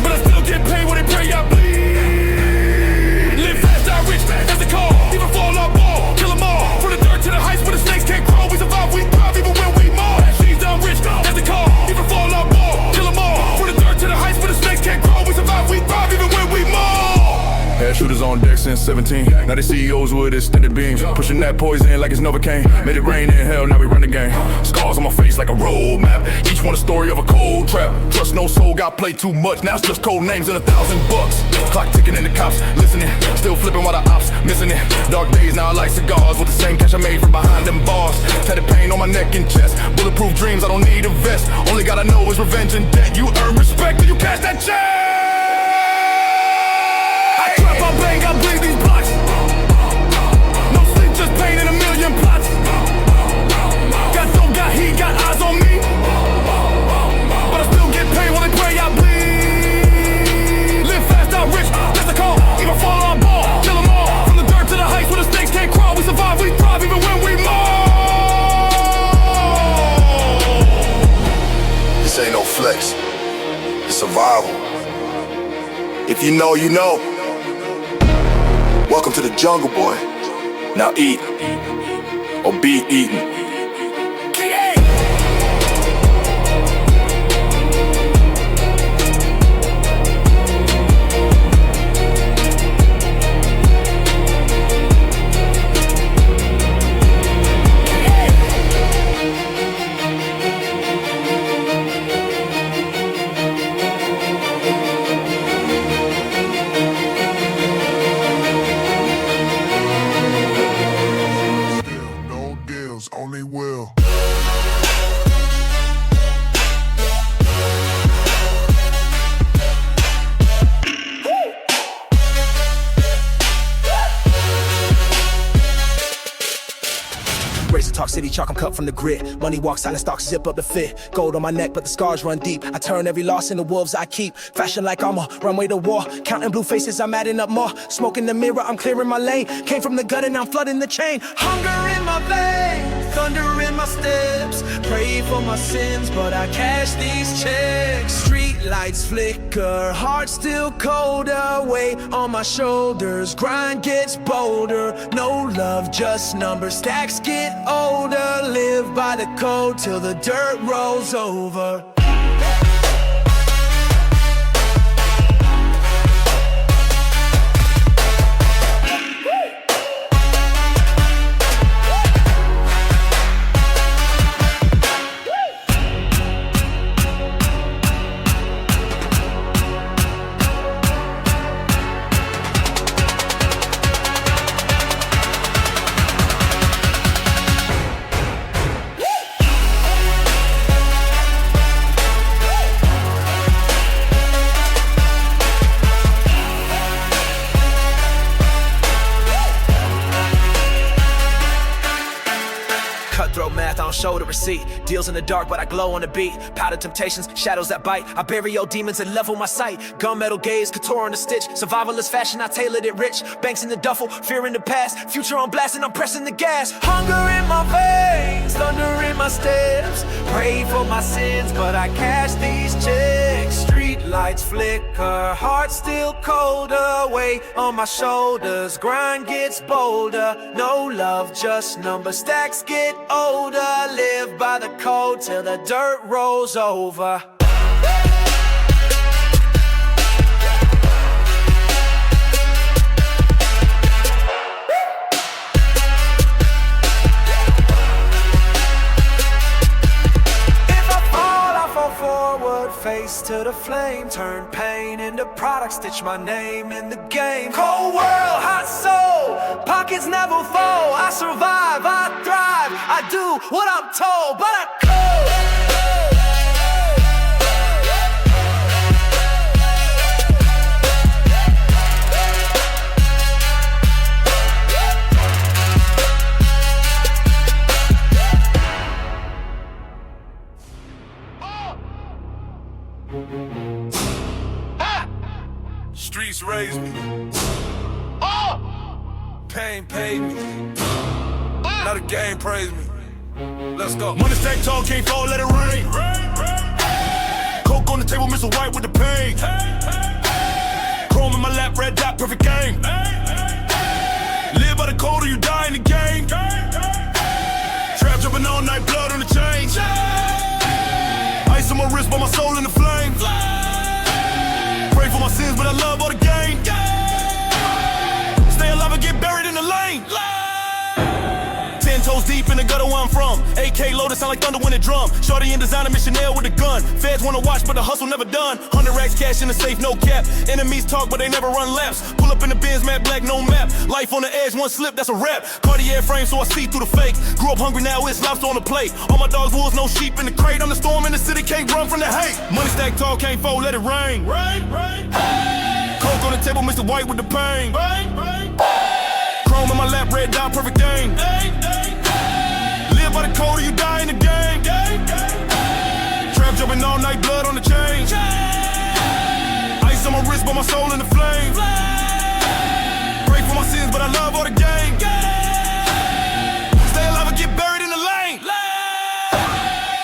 Speaker 2: But I still get paid when they pray I bleed. Live fast, die rich, that's the call. Even fall out ball, kill them all. From the dirt to the heights where the snakes can't crawl. We survive, we thrive, even when we maul. She's down rich, that's the call. Even fall out ball, kill them all. From the dirt to the heights where the snakes can't crawl. We survive, we thrive, even when we maul. Had shooters on deck since 17. Now they CEOs with extended beams. Pushing that poison like it's Novocaine. Made it rain in hell, now we run the game. Scars on my face like a road map. Each one a story of a cold trap. Trust no soul, got played too much. Now it's just cold names and $1,000. Clock ticking and the cops listening. Still flipping while the ops missing it. Dark days, now I like cigars with the same cash I made from behind them bars. Tatted pain on my neck and chest. Bulletproof dreams, I don't need a vest. Only gotta know is revenge and debt. You earn respect till you cash that check. I bang, I bleed these blocks. No sleep, just pain in a million plots. Got dope, got heat, got eyes on me. But I still get paid when they pray I bleed. Live fast, die rich, that's the call. Even fall on ball, kill them all. From the dirt to the heights where the snakes can't crawl. We survive, we thrive, even when we maul.
Speaker 7: This ain't no flex, it's survival. If you know, you know. Welcome to the jungle, boy. Now eat, or be eaten.
Speaker 2: Only will.
Speaker 12: Razor talk city chalk, I'm cut from the grit. Money walk, silent stock, zip up the fit. Gold on my neck, but the scars run deep. I turn every loss into wolves I keep. Fashion like I'm a runway to war. Counting blue faces, I'm adding up more. Smoke in the mirror, I'm clearing my lane. Came from the gut and I'm flooding the chain. Hunger in my veins, thunder in my steps. Pray for my sins, but I cash these checks. Street lights flicker, heart still colder. Weight on my shoulders, grind gets bolder. No love, just numbers, stacks get older. Live by the code till the dirt rolls over. show the receipt. Deals in the dark, but I glow on the beat. Powder temptations, shadows that bite. I bury your demons and level my sight. Gunmetal gaze, couture on the stitch. Survivalist fashion, I tailored it rich. Banks in the duffel, fear in the past. Future on blast and I'm pressing the gas. Hunger in my veins, thunder in my steps. Pray for my sins, but I cash these checks. Street lights flicker, heart still colder. Weight on my shoulders, grind gets bolder. No love, just numbers, stacks get older. Live by the code till the dirt rolls over. Face to the flame, turn pain into product, stitch my name in the game. Cold world, hot soul, pockets never fall. I survive, I thrive, I do what I'm told, but I
Speaker 8: Streets raised me. Pain paid me. Now the game praised me. Let's go. Money stack tall, can't fall, let it rain. Coke on the table, Mr. White with the pain. Chrome in my lap, red dot, perfect game. Live by the code or you die in the game. Trap jumping all night, blood on the chain. Ice on my wrist, but my soul in the flames. Pray for my sins, but I love all the game. Stay alive and get buried in the lane. 10 toes deep in the gutter where I'm from. AK loaded, sound like thunder when it drum. Shorty in designer, missionary with a gun. Feds wanna watch, but the hustle never done. 100 racks cash in the safe, no cap. Enemies talk, but they never run laps. Pull up in the Benz, matte black, no map. Life on the edge, one slip, that's a wrap. Cartier frame, so I see through the fake. Grew up hungry, now it's lobster on the plate. All my dogs, wolves, no sheep in the crate. I'm the storm in the city, can't run from the hate. Money stack tall, can't fold, let it rain. Coke on the table, Mr. White with the pain. Chrome in my lap, red dot, perfect game. Live by the code or you die in the game. Trap jumping all night, blood on the chain. Ice on my wrist, but my soul in the flames. Pray for my sins, but I love all the game. Stay alive and get buried in the lane.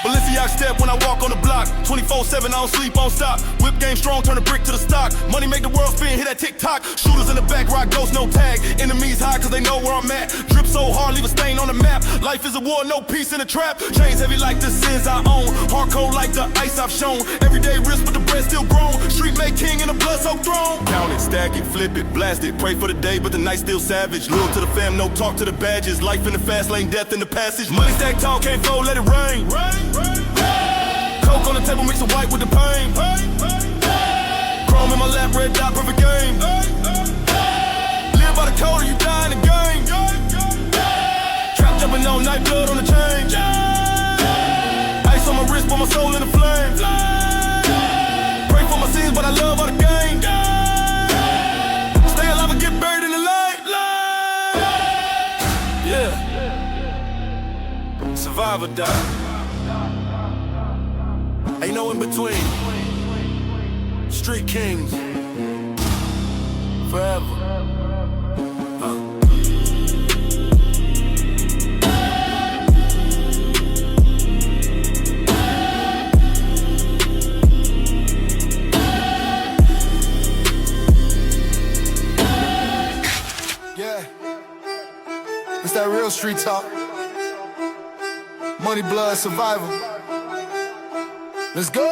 Speaker 8: Balenciaga step when I walk on the block. 24/7, I don't sleep, I don't stop. Whip game strong, turn the brick to the stock. Money make the world spin, hit that TikTok. Shooters in the back, rock ghost, no tag. Enemies high cause they know where I'm at. Drip so hard, leave a stain on the map. Life is a war, no peace in the trap. Chains heavy like the sins I own. Hardcore like the ice I've shown. Everyday risk, but the bread still grown. Street made king in a blood soaked throne. Count it, stack it, flip it, blast it. Pray for the day, but the night still savage. Loyal to the fam, no talk to the badges. Life in the fast lane, death in the passage. Money stack tall, can't fold, let it rain. Coke on the table, mix it white with the pain. Chrome in my lap, red dot, perfect game. Live by the code or you die in the game. Trap jumping all night, blood on the chain. Ice on my wrist, but my soul in the flames. Pray for my sins, but I love all the game. Stay alive and get buried in the light. Yeah. Survive or die. Ain't no in between. Street kings. Forever. Yeah. It's that real street talk. Money, blood, survival. Let's go!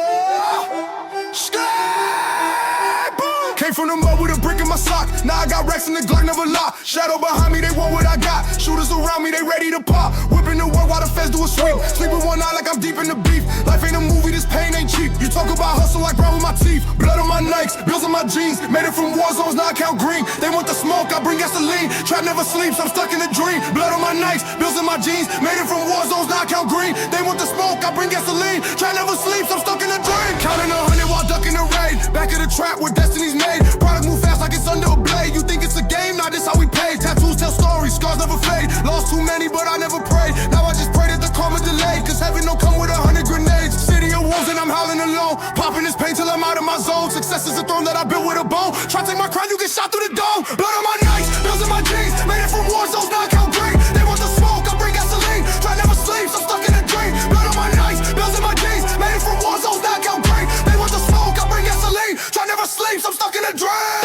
Speaker 8: Came from the mud with a brick in my sock. Now I got racks in the Glock, never lie. Shadow behind me, they want what I got. Shooters around me, they ready to pop. Whipping the work while the feds do a sweep. Sleeping one night like I'm deep in the beef. Life ain't a movie, this pain ain't cheap. You talk about hustle like brown with my teeth. Blood on my Nikes, bills on my jeans. Made it from war zones, now I count green. They want the smoke, I bring gasoline. Trap never sleeps, I'm stuck in a dream. Blood on my Nikes, bills in my jeans. Made it from war zones, now I count green. They want the smoke, I bring gasoline. Trap never sleeps, I'm stuck in a dream. Counting 100 while ducking the raid. Back of the trap where destiny's made. Product move fast like it's under a blade. You think it's a game? Nah, this how we pay. Tattoos tell stories, scars never fade. Lost too many, but I never prayed. Now I just pray that the karma delayed. is heaven, don't come with 100 grenades. City of wolves and I'm howling alone. Popping this pain till I'm out of my zone. Success is a throne that I built with a bone. Try to take my crown, you get shot through the dome. Blood on my nights, bills in my jeans. Made it from war zones, now I count green. They want the smoke, I bring gasoline. Try never sleep, so stuck in a dream. Blood on my nights, bills in my jeans. Made it from war zones, now I count green. They want the smoke, I bring gasoline. Try never sleep, so I'm stuck in a dream.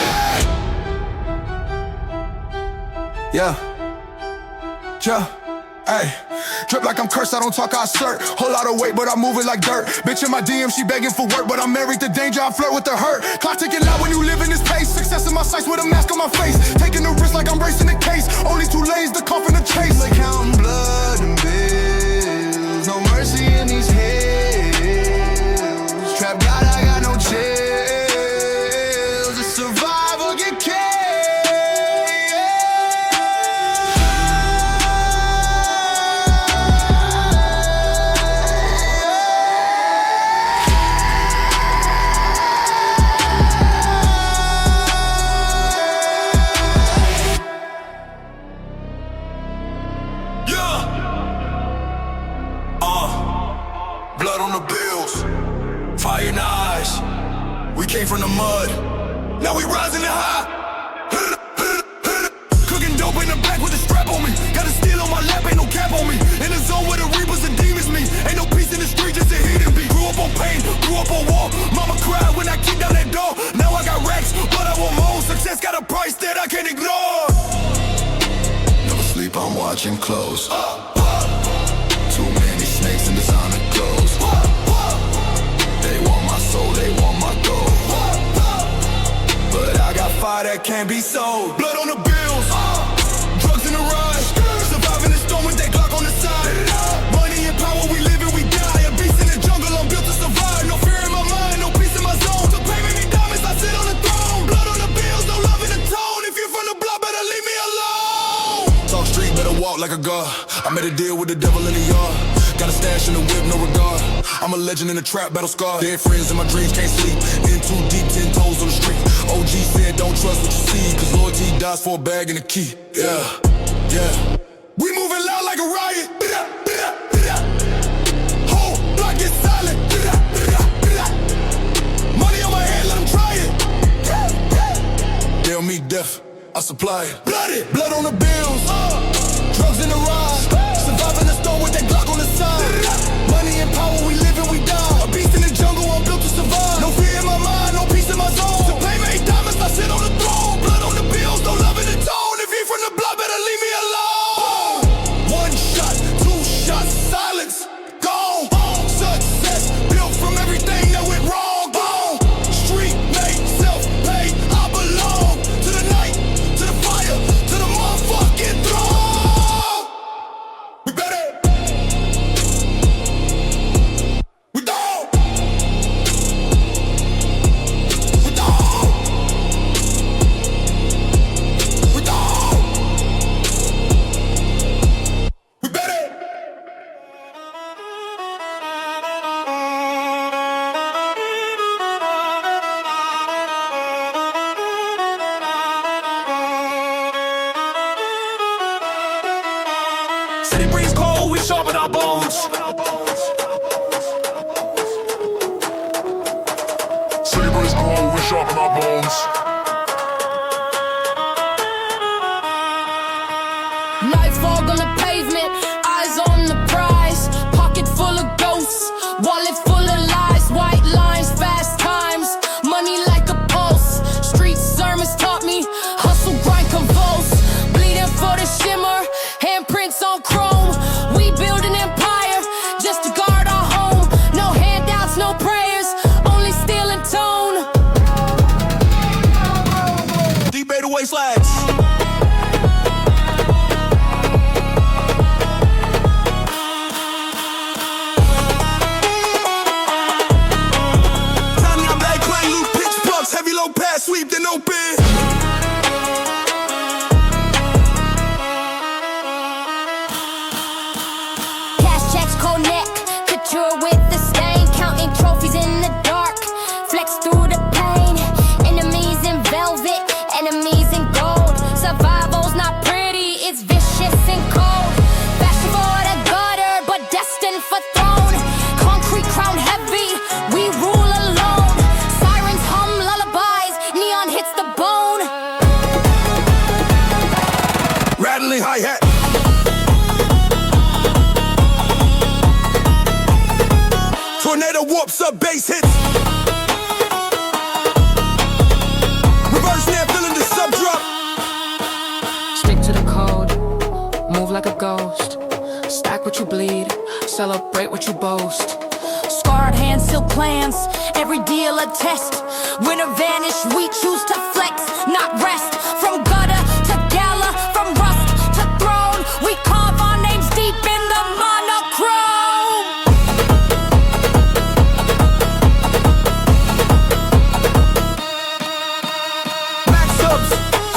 Speaker 8: Yeah. Ay, drip like I'm cursed, I don't talk, I assert. Whole lot of weight, but I move it like dirt. Bitch in my DM, she begging for work, but I'm married to danger, I flirt with the hurt. Clock ticking loud when you live in this pace. Success in my sights with a mask on my face. Taking the risk like I'm racing the case. Only 2 lanes, the coffin, the chase. Like counting blood and bills. No mercy in these hills. Trap God, I got no chills. To survive or get killed.
Speaker 7: Blood on the bills, fire in the eyes. We came from the mud, now we rising high. Cooking dope in the back with a strap on me. Got a steel on my lap, ain't no cap on me. In the zone where the reapers and demons me. Ain't no peace in the street, just a hidden beat. Grew up on pain, grew up on war. Mama cried when I kicked down that door. Now I got racks, but I want more. Success got a price that I can't ignore. Never sleep, I'm watching close. Too many snakes in designer clothes. They want my soul, they want my gold. But I got fire that can't be sold. Blood on the bills, drugs in the ride. Surviving the storm with that Glock on the side. Money and power, we live and we die. A beast in the jungle, I'm built to survive. No fear in my mind, no peace in my zone. To pay me diamonds, I sit on the throne. Blood on the bills, no love in the tone. If you're from the block, better leave me alone. Talk street, better walk like a god. I made a deal with the devil in the yard. Got a stash in the whip, no regard. I'm a legend in the trap, battle scar. Dead friends in my dreams, can't sleep. In too deep, 10 toes on the street. OG said don't trust what you see, cause loyalty dies for a bag and a key. Yeah. We moving loud like a riot. Whole block get silent. Money on my head, let them try it. They'll meet death, I supply it. Blood on the bills, drugs in the ride. Surviving the storm with that Glock on the side. Money and power, we live and we die. A beast in the jungle, I'm built to survive. No fear in my mind, no peace in my zone. To pay me diamonds, I sit on the throne. Blood on the bills, no love in the tone. If you from the block, better leave me alone. One shot, 2 shots, silence, gone. Success built from everything that went wrong. Street made, self-paid, I belong to the night, to the fire, to the motherfucking throne. We better. We don't. We don't. We don't. We better. City breeze cold, we sharpen our bones. City breeze cold, we sharpen our bones.
Speaker 3: Nightfall on the pavement, eyes on the prize. Pocket full of ghosts, wallet full of lies. White lines, fast times, money like a pulse. Street sermons taught me, hustle, grind, convulse. Bleeding for the shimmer, handprints on chrome. We build an empire, just to guard our home. No handouts, no prayers, only steel and tone.
Speaker 8: Deep Beta wastelands. Tommy, I'm back playing loot, pitch pucks, heavy low pass, sweep, then open.
Speaker 3: Cash checks, connect, couture with the stain. Counting trophies in the dark, flex through the pain. Enemies in velvet, enemies in gold. Survival's not pretty, it's vicious and cold. Fashion for the gutter, but destined for throne.
Speaker 8: Tornado warps up, bass hits. Reverse snare, feeling the sub drop.
Speaker 4: Stick to the code, move like a ghost. Stack what you bleed, celebrate what you boast.
Speaker 3: Scarred hands, still plans, every deal a test. Winner vanish, we choose to flex, not rest. From gutter to gala, from rust to throne, we carve our names deep in the monochrome.
Speaker 8: Max ups,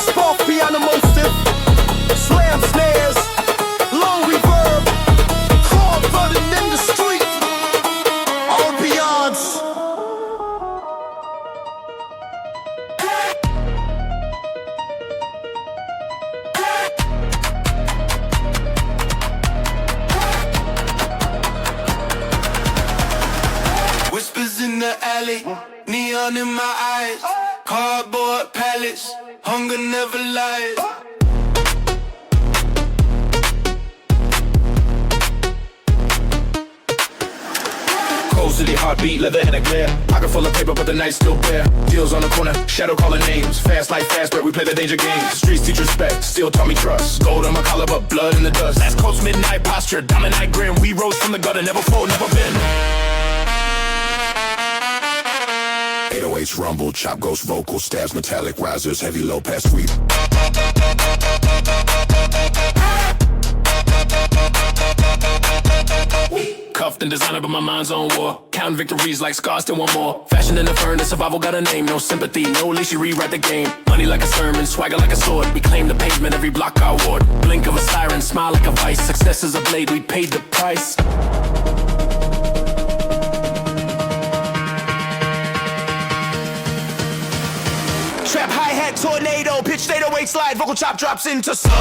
Speaker 8: spark piano motive, slam snares, long reverb, hard running in the street. All beyonds.
Speaker 5: Whispers in the alley, neon in my eyes, cardboard pallets, hunger never lies. Cold city heartbeat, leather in a glare. Pocket full of paper, but the night's still bare. Deals on the corner, shadow calling names. Fast like fast, but we play the danger game. Streets teach respect, still taught me trust. Gold on my collar, but blood in the dust. Last Coast midnight posture, diamond eye grin. We rose from the gutter, never fold, never bend.
Speaker 9: 808s rumble, chop ghost vocal, stabs metallic risers, heavy low past sweep.
Speaker 5: Cuffed and designer, but my mind's on war. Counting victories like scars, still want more. Fashion in the fern, the survival got a name. No sympathy, no leash, you rewrite the game. Money like a sermon, swagger like a sword. We claim the pavement, every block our ward. Blink of a siren, smile like a vice. Success is a blade, we paid the price.
Speaker 8: Trap hi-hat tornado, pitch 808 slide, vocal chop drops into sub.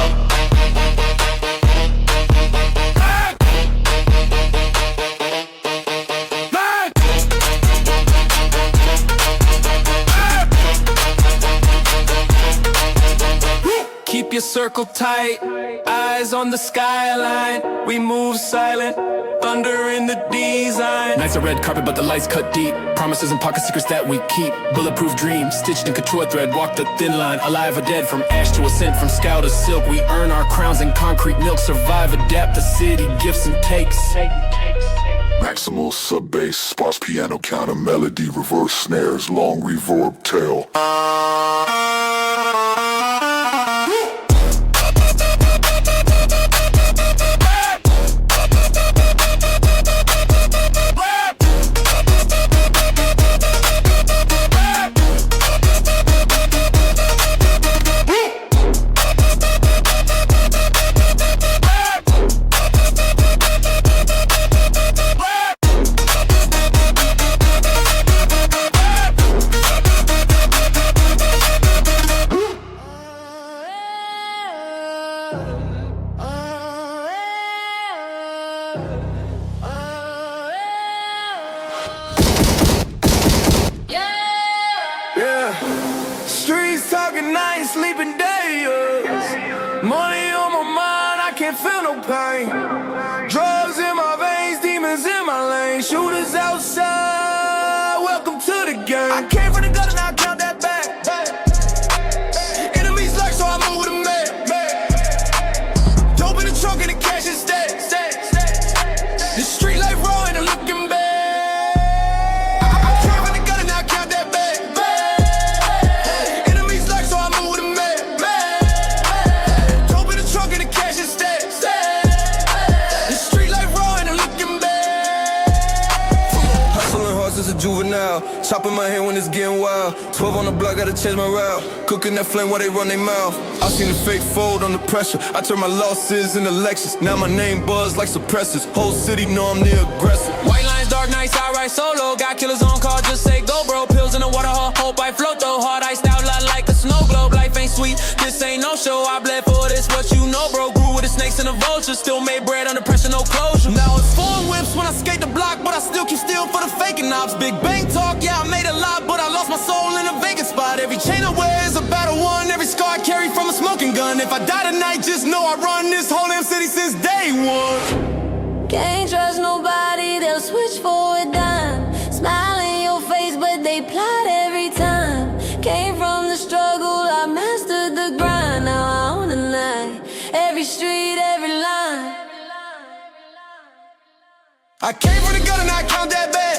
Speaker 5: Keep your circle tight, eyes on the skyline. We move silent, thunder in the design. Nights are red carpet, but the lights cut deep. Promises and pocket secrets that we keep. Bulletproof dreams, stitched in couture thread. Walk the thin line, alive or dead. From ash to ascent, from scowl to silk. We earn our crowns in concrete milk. Survive, adapt the city, gifts and takes.
Speaker 9: Maximal sub bass, sparse piano counter melody, reverse snares, long reverb tail.
Speaker 5: Streets talking night, sleeping day. Money on my mind, I can't feel no pain. Drugs in my veins, demons in my lane. Shooters outside, welcome to the game. I came from the gutter, now I count that back. Enemies lurk, so I move with a man. Dope in the trunk and the cash is dead. The street life raw and I'm looking back.
Speaker 8: Juvenile, chopping my hand when it's getting wild. 12 on the block, gotta change my route. Cooking that flame while they run their mouth. I seen the fake fold on the pressure. I turn my losses into lectures. Now my name buzz like suppressors. Whole city know I'm the aggressor.
Speaker 5: White lines, dark nights, I ride solo. Got killers on call, just say go, bro. Pills in the water, hope I float though. Hard iced out like a snow globe. Life ain't sweet, this ain't no show. I bled for this, what you know, bro. Grew with the snakes and the vultures. Still made bread under pressure, no closure. Now it's 4 whips when I skate the block, but I still keep still for the faking ops. Big bang talk, yeah, I made a lot, but I lost my soul in a vacant spot. Every chain I wear is a battle won. Every scar I carry from a smoking gun. If I die tonight, just know I run this whole damn city since day one.
Speaker 3: Can't trust nobody, they'll switch for a dime.
Speaker 8: I came from the gutter, now I count that bag.